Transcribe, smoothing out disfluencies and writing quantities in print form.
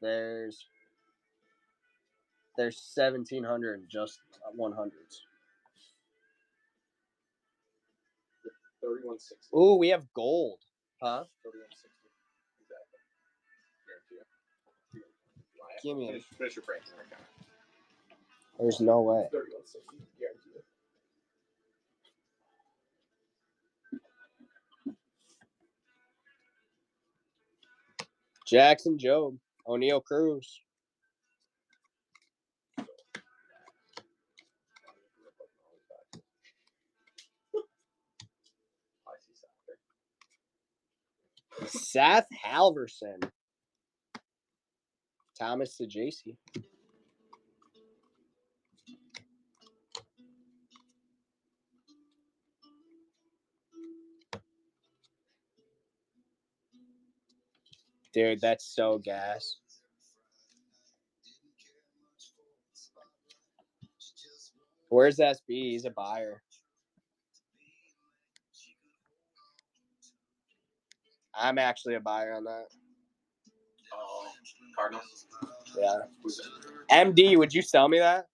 There's 1,700 in just 100s. 3160. Ooh, we have gold. Huh? 3160. Exactly. Guarantee Give me a... Finish your break. Okay. There's no way. 3160. Guarantee it. Jackson Jobe. O'Neal Cruz. Seth Halverson. Thomas Saggese. Dude, that's so gas. Where's SB? He's a buyer. I'm actually a buyer on that. Cardinals? Yeah. MD, would you sell me that?